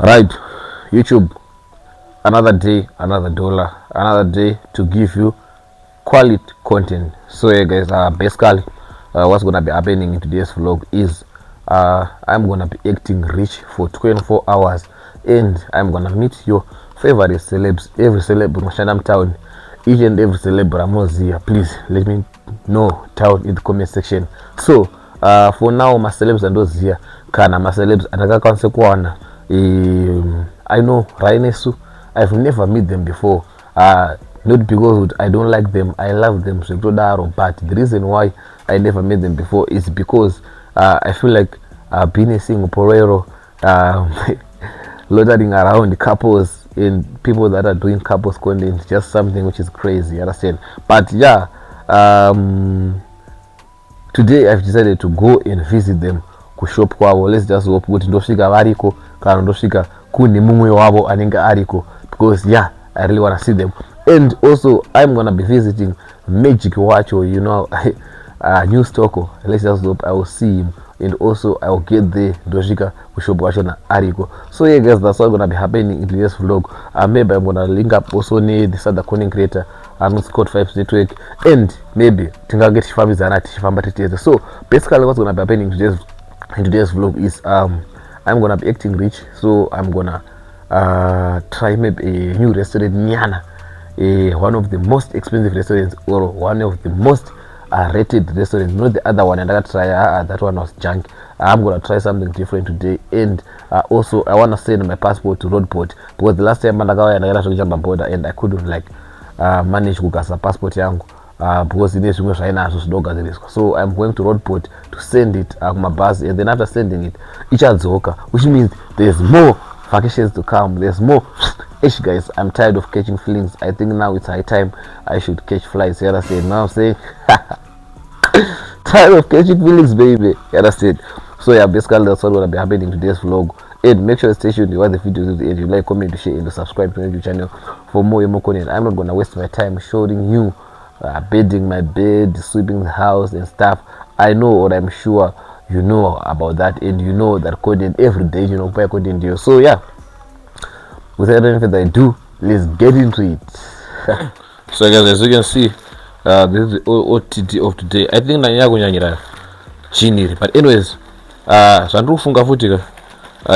Right, YouTube, another day, another dollar, another day to give you quality content. So yeah guys, basically what's gonna be happening in today's vlog is I'm gonna be acting rich for 24 hours and I'm gonna meet your favorite celebs. Every celeb in Shanam town, each and every celeb Ramozia, please let me know down in the comment section. So for now my celebs and those here kana my celebs atakakonsekwana I know Rainesu, I've never met them before, not because I don't like them, I love them, but the reason why I never met them before is because I feel like being a single porero, loitering around couples and people that are doing couples content is just something which is crazy, you understand? But yeah, today I've decided to go and visit them kushop kwavo. Let's just hope kuti ndosvika variko kana ndosvika kune mumwe wavo anenge ariko, because yeah, I really want to see them. And also I'm gonna be visiting Magic Wacho, you know, new Stoko. Let's just hope I will see him, and also I will get there ndoshika kushop wacho na ariko. So yeah guys, that's all gonna be happening in today's vlog. Maybe I'm gonna link up also need this other content creator Scott 5 network, and maybe tingaget chifambizana tichifamba titeze. So basically what's gonna be happening in today's vlog is I'm gonna be acting rich, so I'm gonna try maybe a new restaurant Nyana, one of the most expensive restaurants or one of the most rated restaurants, not the other one. And I try that one was junk. I'm gonna try something different today, and also I wanna send my passport to Roadport, because the last time I got to jump border and I couldn't manage to get a passport yangu. Because in this so I'm going to Roadport to send it my bus, and then after sending it which means there's more vacations to come, there's more. Ish guys, I'm tired of catching feelings. I think now it's high time I should catch flights. You understand? Now I'm saying tired of catching feelings, baby. You understand? So yeah, basically that's all gonna be happening in today's vlog. And make sure to stay tuned, you watch the video to the end, you like, comment, share, and subscribe to my YouTube channel for more and more content. I'm not gonna waste my time showing you bedding my bed, sweeping the house and stuff. I know, or I'm sure you know about that, and you know that content every day, you know, buy content here. So yeah, without any further ado, let's get into it. So guys, as you can see, this is the OTD of today. I think Nanyira Chiniri. But anyways, Sandu Funga Futika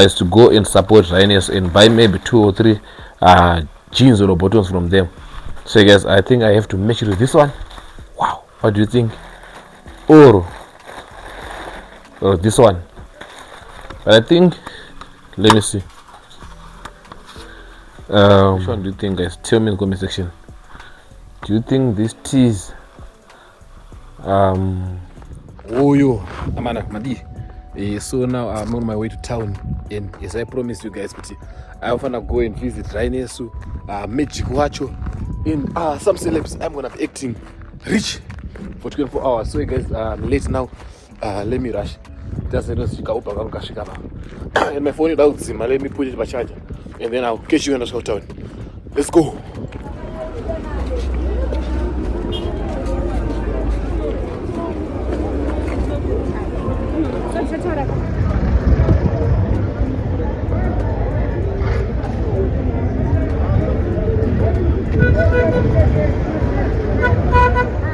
is to go and support Rhinos and buy maybe 2 or 3 jeans or buttons from them. So guys, I think I have to match it with this one. Wow, what do you think? Or this one? But I think, let me see. Which one do you think, guys? Tell me in the comment section. Do you think these tees oh yo amana madi so now I'm on my way to town, and as I promised you guys, I wanna go and visit Rainesu, Magic Wacho, and some celebs. I'm gonna be acting rich for 24 hours. So guys, I'm late now. Let me rush. Just let us and my phone is out. Let me put it in my charger, and then I'll catch you in the short town. Let's go.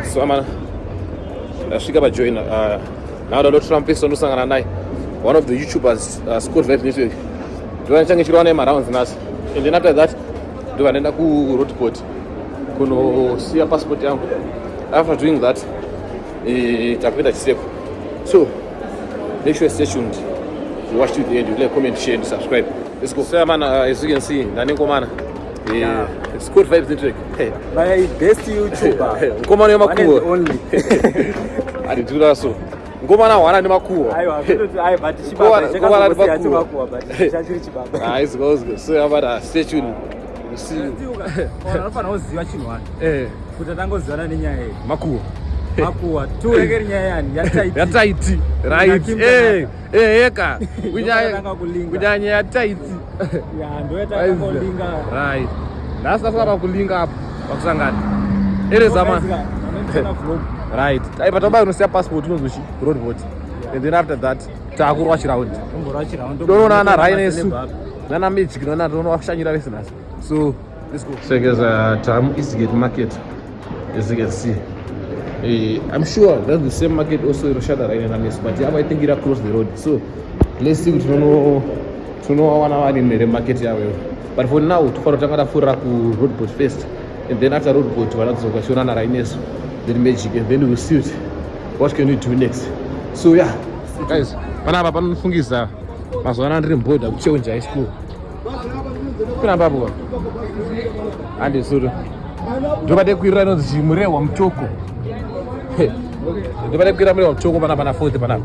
So I'm gonna join now the Trump is on one of the YouTubers Scott 5 network. Do I think around us? And then after that, do I end up Roadport? Kuno see a passport yangu. After doing that, it's safe. So make sure you stay tuned. You watch to the end, you like, comment, share, and subscribe. Let's go. So man, as you can see, it's Scott 5 network. Hey, my best YouTuber. Come on, Makuwa. Only. I did do that so. Ngomana wana ni Makuwa. But it's good. So about stay tuned. We'll see you. Makuwa. Makuwa tu egeri nyayani ya tight right eka kunyanya ya tight ya ndo eta kulinga right nasa sasa kulinga hapo wakusangana ile zama right but about no passport unozoshi Roadport, and then after that takurwa chiround round don't na Rhinos nana magic nana tono wakushanyira business. So let's go. So guys, Tam Eastgate Market, as you can see. I'm sure that's the same market also in Roshada right in Amis, but yeah, I think it across the road. So let's see to know 1 hour in the market here. But for now, to follow Tangada Furaku road boat first, and then after road boat, we'll have to go to Raines, then magic, and then we'll see what can we do next. So yeah, guys, Panaba Panfungiza, Maswana Dream Board of Chonja High School. Pinababu and the Suru. Nobody could run on the Jimure or Mchoko. Nobody could run on Choko Banana 40 Banana.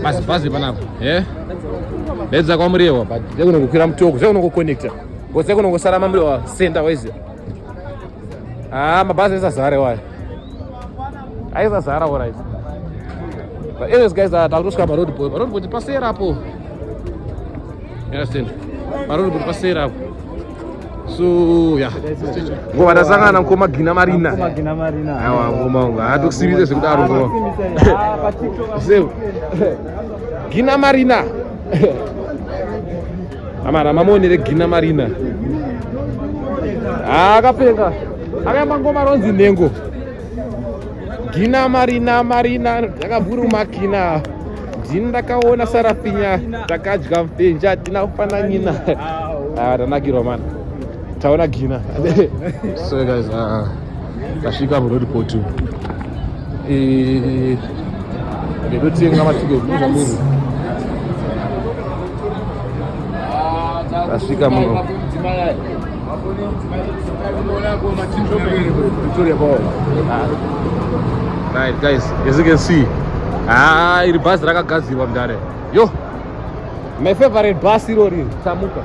Must pass the Banana, yeah? Let's go, but they're going to kill them Choko, they're going to connect. But they're going to go Salamambi or Saint Away. My bus is a Sara. I was a Sara, what I but anyways, guys, I'll just come a road with the Passera. You understand? A road with Passera. So, yeah. Go at Zanga and Koma Gina Marina. I had to see this with Arugo. Gina Marina. Mamoni the Gina Marina. Agapenga. Agambangoma Ronzi Nengo. Gina Marina, Takaburu Makina, Jindakaona Sarafina, Takajga Penja, Tina Pananina, Ranaki Roman, Tauna Gina. So, guys, Tashika Road Potu. The good thing I'm to go. Tashika Mono. Right, guys, as you can see, the bus Raga Gazi from there. Yo, my favorite bus Irori, Samuka.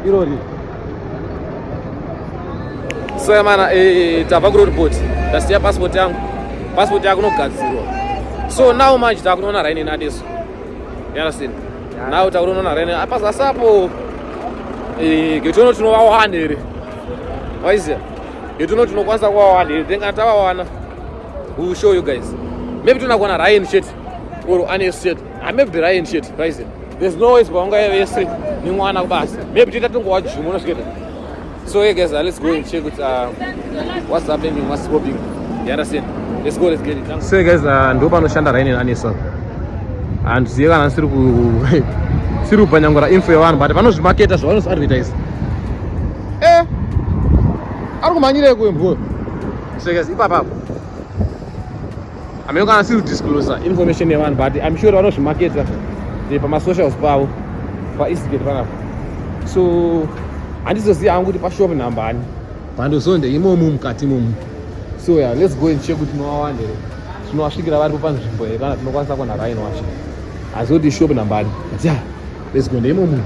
Irori. So, man, Tabago road boat. That's your passport. Passport, no Gazi. So, now, much Tagona rain in Addis. You understand? Now, Tagona rain. I pass a sapo. You don't know how handy. Why is it? You do not know what's a war. You think I we'll show you guys. Maybe you're not gonna Ryan shit or any shit. I maybe the Ryan shit, right? There's no ways for street. You want to pass. Maybe you don't watch. You want to get it. So, hey guys, let's go and check with what's happening, what's popping. You understand? Let's go, let's get it. So, guys, ndoba no shanda Ryan Anisa. And see, I'm Siru Panyangora info one, but Vanos marketers, Vanos advertise. I don't mind you going. So, guys, if I'm not going to still disclose information, but I'm sure Vanos marketers, they have my social power for Eastgate. So, and this is the angle to shop number. And also, the imum katimum. So, yeah, let's go and check with no one. So, no, actually, I have to go to no one's going to ride watch. As well, the shop number. Yeah, let's go. Imum.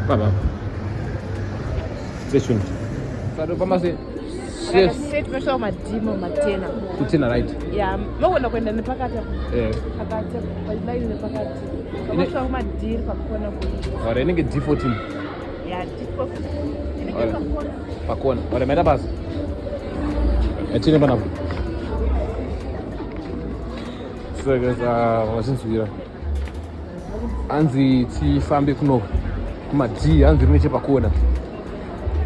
Baba. Stay tuned. Yes. Tumesha madimo matena. Kutena right. Yeah, mbona unakwenda mpakati hapo? Pakati pipeline ni pakati. Kama sio kama deal kwa kona kwa. Wale ninge D14. Yeah, D14. Ninge pakona. Pakona. Wale meda basi. Echine bana. So guys, wasinzwira. Anzi tifambe kuno. Kuma D anzi rimeche pakona.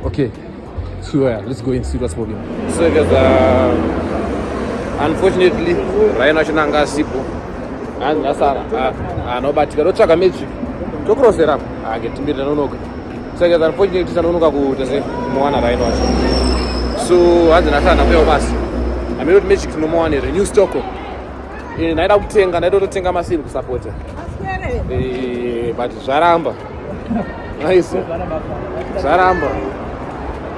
Okay. So yeah, let's go and see what's moving. So guys, unfortunately, right now Shinanga Sipo and Nasara nobody got to magic to cross it up. I get to meet Nonoga. So guys, unfortunately, Sanoga go to say Moana right now. So as an Asana of us, I made magic no more a new stock. In I don't think and I don't think I'm a silk supporter. But Zaramba. Nice. Zaramba.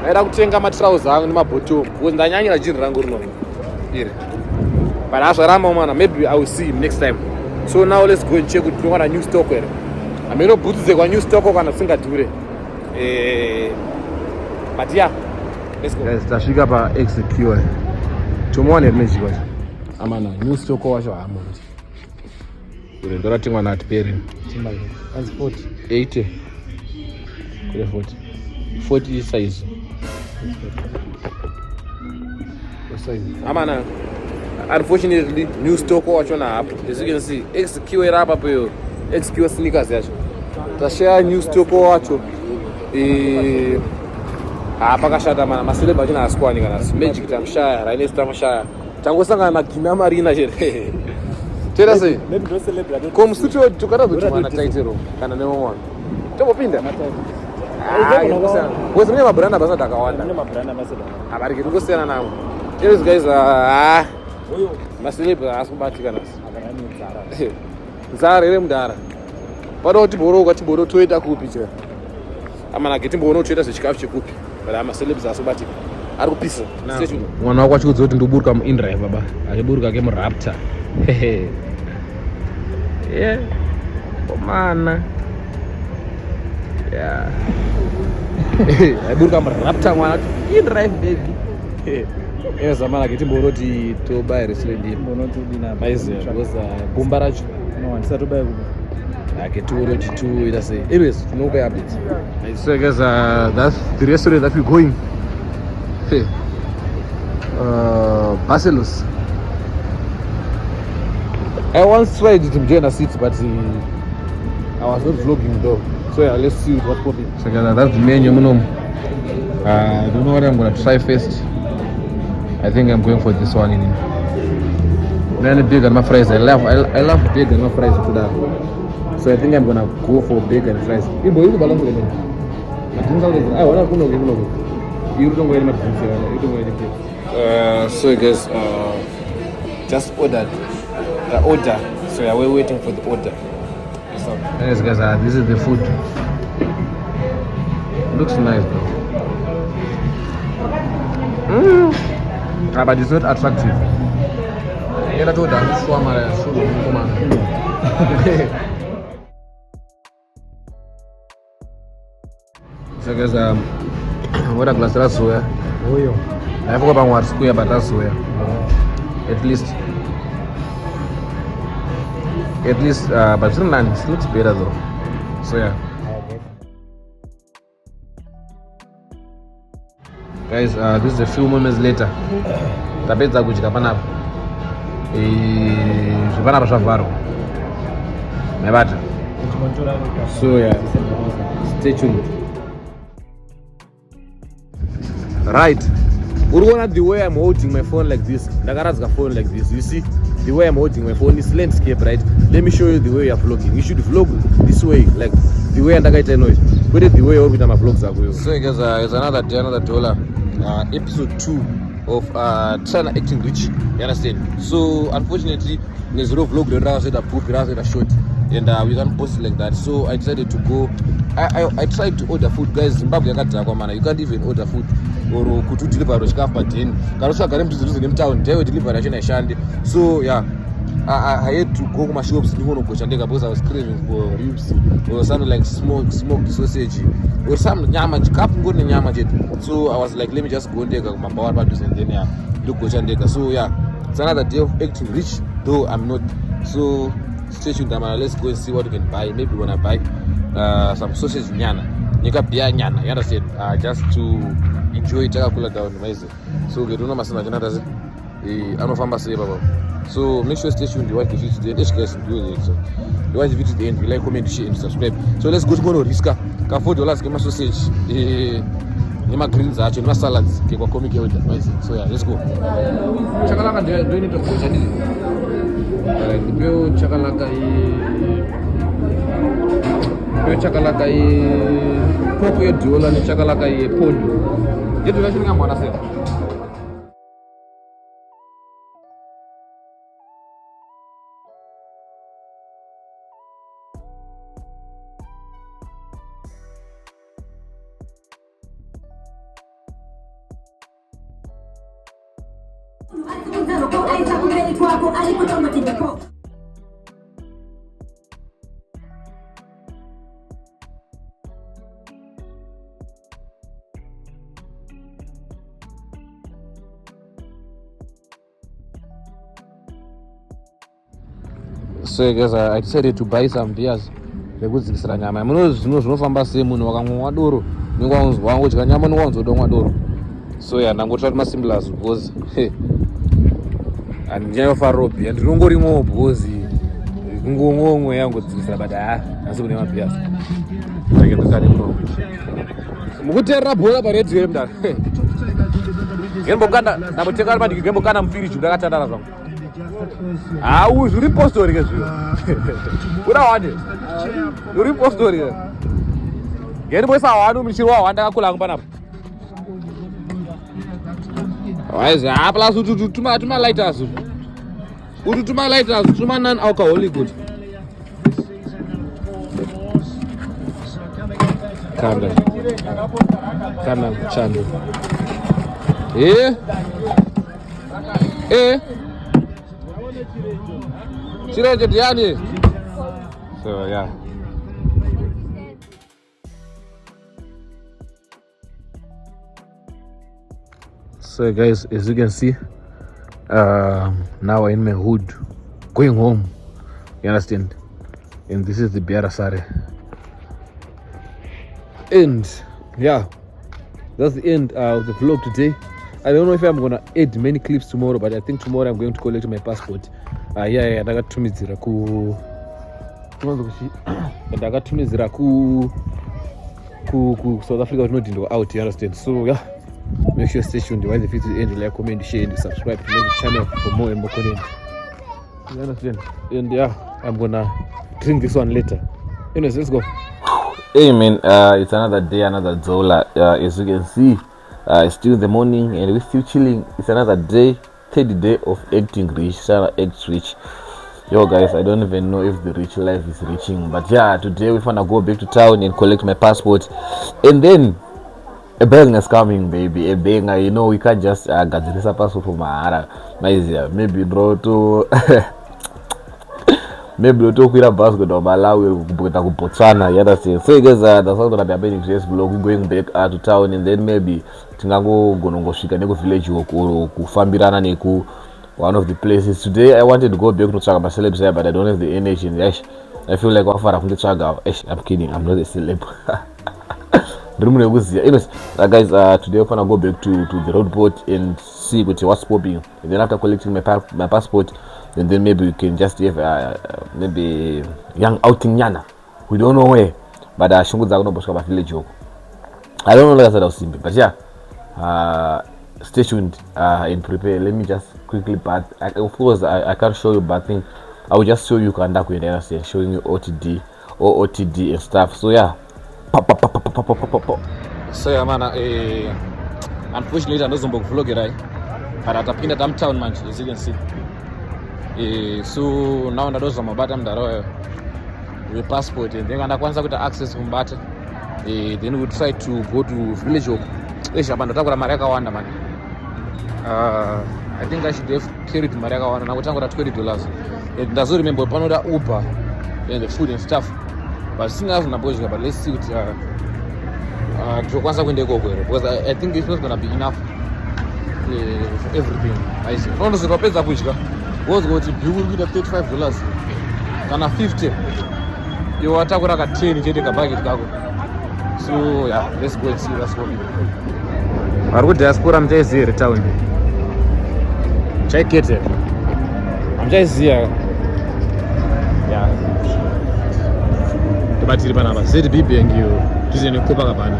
I don't think I'm a trouser on my boat. When the Yana Jin Ranguno. But after Ramona, maybe I will see him next time. So now let's go and check with a new stock. I mean, no put the new stock on a single tour. But yeah, let's go. Yes, Tashigaba execute. Tomorrow, let me see what I'm on a new stock or I'm on. One at pairing. That's 40. 80. 40. 40 size. Amana, unfortunately, new stock watch on app. As you can see, XQ up here, XQ sneakers. tashare news toko wacho pakashata mana macelebs achina aswani kana magic tamshaya rainesi tamshaya tangosangana magimi amarina chere tera sei maybe no celebrate komsuto tukatazoti mana taitero kana nemamwana tombopinda wese mune mabranda basa takawanda mabranda maseda abarike tungosiyana nawo these guys macelebs asikubatika nasi nzara ere mudara padawo tiboro toita kupi chera amanake timboona toita zvechikafu chekupi but amacelebs asikubatika ari kupisa mwana wako achikudza kuti ndikuburuka muindrive baba achiburuka kemuraptor yeah komana yeah aiburuka muraptor mwana indrive baby ezamanake timboroti tobayiresiwe ndimbonotoudina maiziva because gumba racho ndisatobaya kuba okay, toita sei anyways tinokupa updates so guys that's the restaurant that we're going Barcelos. I once tried to join a seat, but I was not vlogging though. So yeah, let's see what's popping. So guys, that's the menu. I don't know what I'm gonna try first. I think I'm going for this one. Then bacon and fries. I love bacon and fries today. So I think I'm gonna go for bacon and fries. You balance it. So guys, just ordered the order. So yeah, we're waiting for the order. So yes guys, this is the food. Looks nice though. But it's not attractive. So guys, what a glass of soya. Oh yo. I forgot about what square, but that's soya. At least, but it's not. It looks better though. So yeah. Guys, this is a few moments later. Tapedza kudya panapa. Zvipanapa zvavharwa. Mabata. So yeah. Stay tuned. Right. The way I'm holding my phone like this, the phone like this. You see, the way I'm holding my phone is landscape, right? Let me show you the way you're vlogging. You should vlog this way, like the way I tell you. Put it the way all with my vlogs are going. So guys, it's another day, another dollar. Episode 2 of trying acting rich. You understand? So unfortunately, there's no vlog. The said a poop, the said a short, and we can't post it like that. So I decided to go. I tried to order food, guys. Zimbabwe, you can't even order food. Or kutu deliver chikafu pateni kana usagara mudhuze nemutown ndiwe delivery yachona ishande. So yeah, I had to go kuma shops ndingonogoshandeka because I was craving for ribs or something like smoked sausage or some nyama chikafu ngori nenyama chete. So I was like, let me just go ndeka kumabhawa padhuze and then yeah ndogoshandeka. So yeah, it's another day of acting rich, though I'm not. So stay tuned, let's go and see what we can buy. Maybe when I buy some sausage nyana nikabhiya nyana, you understand, just to enjoy it, cool down amazing. So we don't know masana jana does anofamba sei baba. So make sure stay tuned, you watch the video to the end. Guys, do it. So you watch the video to the end, you like, comment, share and subscribe. So let's go to riska ka $4 get my sausage my greens acho my salads ke kwa comic here amazing. So yeah, let's go. Chakalaka do you need to go chani the chakalaka popo yo dola ni chakalaka pondo yetu lashini ngamba anasema So guys, I decided to buy some beers. Ndekudzikisira nyama. Zvinofamba sei munhu wakamwa doro. Ningwanzwa ngodya nyama ningwanzodomwa doro. So yeah, ndangotsvaka masimbilas because and nyayo farobi and ndinongorimwo because kungomwe yangu dzikisira but asi kune mapiyasi like ndokani bro mukuterera bhola paredzi here mdara ngembokanda ndamutenga madiki ngembokanda mufiriji ndakatandara zvangu au zviri postori ke zviro kuda wande zviri postori ke ngeni boisa wanu mchiro wa wanda kakula ngpa napo wise plus tuma lighters tuma lighters tuma non alcoholic good kana chando chireje diani so yeah. So guys, as you can see, now I'm in my hood, going home. You understand? And this is the Biarasare. And yeah, that's the end of the vlog today. I don't know if I'm gonna add many clips tomorrow, but I think tomorrow I'm going to collect my passport. Yeah, ndakatumizira ku South Africa not out, you understand? So yeah, make sure you stay tuned. While the video end, like, comment, share, and subscribe to the channel for more and more content. You understand? And yeah, I'm gonna drink this one later. Anyways, let's go. Hey man, it's another day, another Zola. As you can see, it's still in the morning and we're still chilling. It's another day, third day of acting rich, Sarah X rich. Yo guys, I don't even know if the rich life is reaching, but yeah, today we're gonna go back to town and collect my passport, and then a bang is coming, baby. A banger, you know, we can't just get this passport from Mahara. Maybe bro to maybe to quit a basket or Malawi to Botswana. You understand? So guys, that's all gonna be happening today's vlog. We're going back to town, and then maybe tingango gonongo shika neko village or kufambirana neku one of the places. Today I wanted to go back to check my celebs here, but I don't have the energy. I feel like I'm kidding, I'm not a celeb. Anyways, guys, today we're gonna go back to the road boat and see what's popping. And then after collecting my passport, and then maybe we can just have maybe young outing yana. We don't know where, but shungu zagono boshka village. I don't know what else, but yeah, stay tuned and prepare. Let me just quickly bath. Of course, I can't show you bathing. I will just show you Kanda Kwenderase, showing you OTD or OTD and stuff. So yeah. So yeah man, unfortunately I don't know vlog right, but at a downtown man, as you can see. So now I don't know about the passport, and then I want to access Humbata. Then we try to go to village. I think I should have carried Marega one, and I would have $20. It doesn't remember Panoda Uber and the food and stuff. But let's see what because I think this was gonna be enough for everything. I see. Was going to be with $35 and 50. You are talking about 10 so yeah, let's go and see what's going on. Are we diaspora? I'm just here town. Check it. I'm just here. Yeah. But ZBB and you using your Copacabana.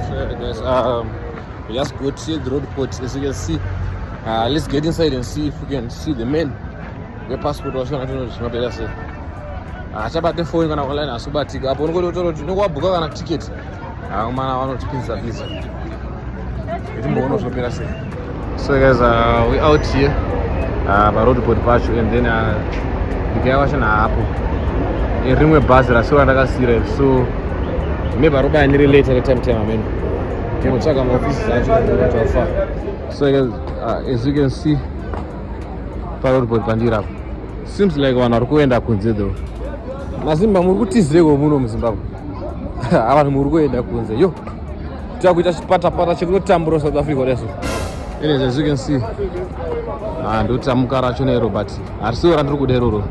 So guys, we just go to see the road port. As you can see, let's get inside and see if we can see the men. The passport was not better say. About the phone gonna online as about ticket. Upon go to no what book on a ticket. Man, I want to pizza please. So guys, we out here. Road port patch and then the guy was an apple. In ring with bus, so I got serious. So maybe I'll buy a little later at the time. I mean, can check on my office. So as you can see, road port Bandira seems like one or going up with though. Mazimba Muruti Zego Muno Zimbabwe. I want Murugo and Akunze. Yo, we just pata Chigotambro South Africa. Anyways, as you can see, and Utamukara Chonero, but I still run through the road.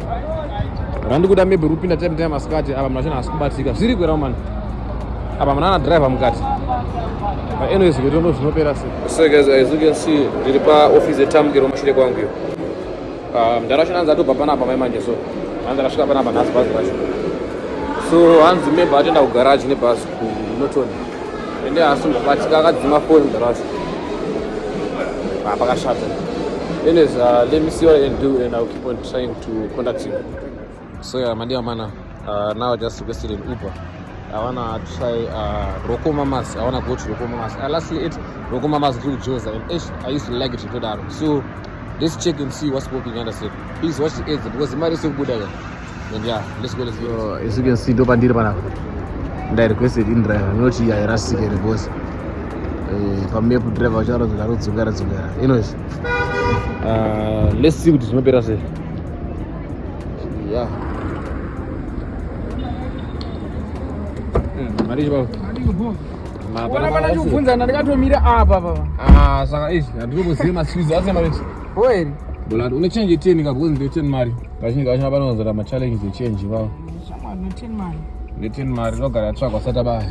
Randukuda maybe rupina time askati aba mnashona askubatika siri kwera man aba manana driver mkati. But anyways, we don't know no pera. So guys, as you can see, dilipa office tamgero mashire kwangu. Mdarashana zato papana apa manje so hanzi akasvika panapa nhasi bhazi racho. So hanzi member atoenda kugaraji nebhazi kuNorton ende asungabatika akadzima foni mugaraji pakashata. Anyways, let me see what I can do and I'll keep on trying to contact him. So yeah, my dear man, now I just requested an Uber. I wanna try Roko Mamas. I wanna go to Roko Mamas. I lastly ate Roko Mamas grilled Joza and I used to like it to that. So let's check and see what's popping under it. Please watch the ads because the money is so good again. And yeah, let's go. So, as you can see, do bandira bana. And I requested in driver. Not here, I rushed the boss. From up driver, Charles, the road to Gara. Anyways, let's see what is my better say. Yeah. Marijo Wanapanda kufunza na ndikatomira apa baba. Saka ishi ndinoboziye maswizi ase mari. Kweli. Bolado une change 10 ngabuzi ndo 10 mari. Kachinga kachina banonza la challenge ze change baba. Chama no 10 mali. Le 10 mari logara tsvakwa sata ba.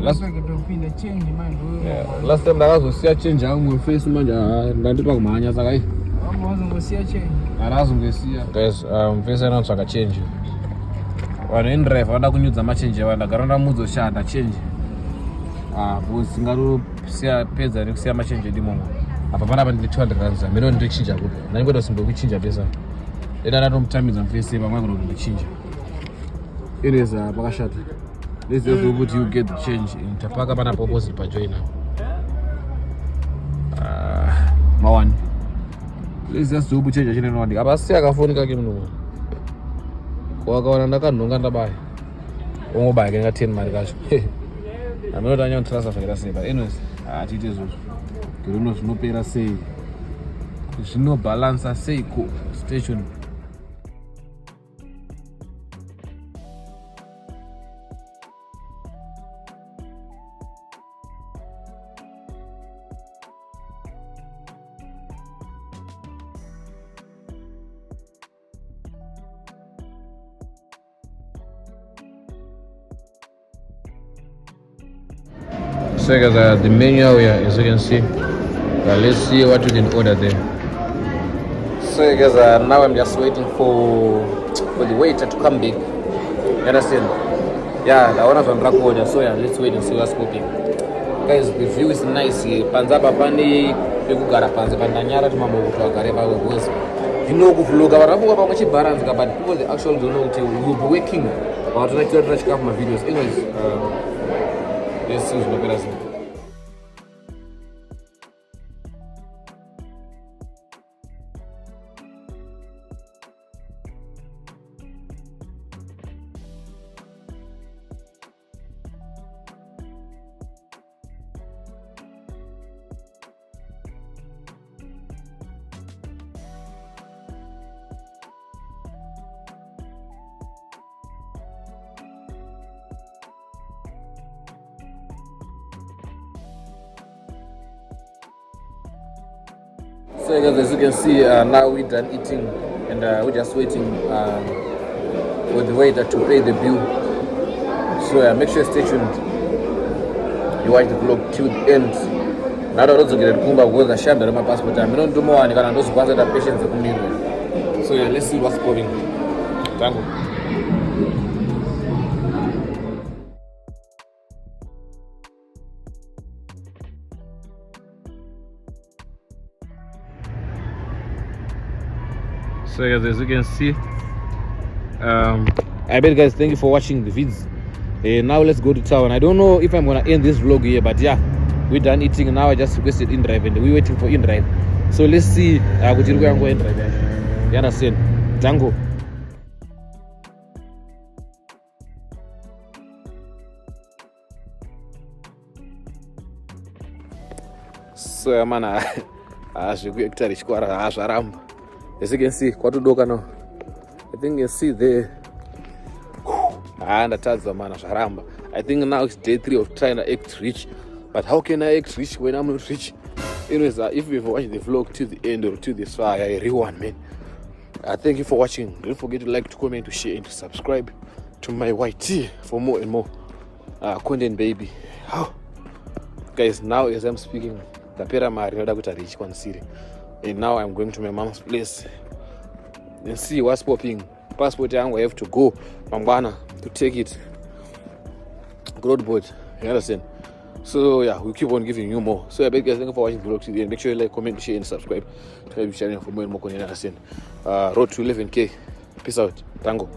Last week ndopinda change manje. Last time ndakazosiya change yangu face manje ndandipa kumhanya saka ishi. Wazongosiya change. Arazongesiya. Guys, face anotsvaka change. Vanhu endrive vada kunyudza machenje vanhu ndagara ndamuzoshanda change because singarosiya pedza nekusiya machenje ndimomo apa panapa ndine 200 rands mero ndichinja kupi ndanikweda simbokichinja pesa enda ndatomutamidza mufese pamwe kuda kuti ndichinja anyways pakashata let's just hope that you get the change tapaka panapa opposite pajoina mawani let's just hope change chinenowandi apa siya akafoni kake muno wakaona ndakanhonga ndabaya ongobaya kenga 10 mari kacho aminoti anya transfer zvakaita sei but anyways atiite izvozvo kuruno zvinopera sei zvinobalansa sei ko station. So guys, the menu here, as you can see, let's see what we can order there. So guys, now I'm just waiting for the waiter to come back. You understand? Yeah, the owners on order. So yeah, let's wait and see what's popping. Guys, the view is nice here. Panzaba pani pekugara panze pandanyara timambo kuti vagare pawe because you know kuvloga varavuka pamwe chibalance but people they actually don't know kuti you will be working but tonight chikafu my videos. Anyways, let's see what happens. So guys, as you can see, now we're done eating and we're just waiting for the waiter to pay the bill. So make sure you stay tuned. You watch the vlog till the end. Now I don't get kumba because I share my passport. I don't do more and I don't sponsor the patients. So yeah, let's see what's going. Thank you. So guys, as you can see, I bet guys, thank you for watching the vids. Now let's go to town. I don't know if I'm gonna end this vlog here, but yeah, we're done eating. Now I just requested in drive and we're waiting for in drive. So let's see what we're going to go in drive. You understand? Django. So man, as you get to the as you can see, what to do now? I think you see there. And I think now it's day 3 of trying to act rich. But how can I act rich when I'm not rich? Anyways, if you've watched the vlog to the end or to this far, I rewind, man. Thank you for watching. Don't forget to like, to comment, to share, and to subscribe to my YT for more and more content, baby. Guys, now as I'm speaking, and now I'm going to my mom's place and see what's popping. passport yangu, I have to go mangwana to take it road board, you understand? So yeah, we'll keep on giving you more. So I beg you guys, thank you for watching the vlog today, and make sure you like, comment, share and subscribe to the channel for more and more content. Understand? Road to 11k. Peace out. Tango.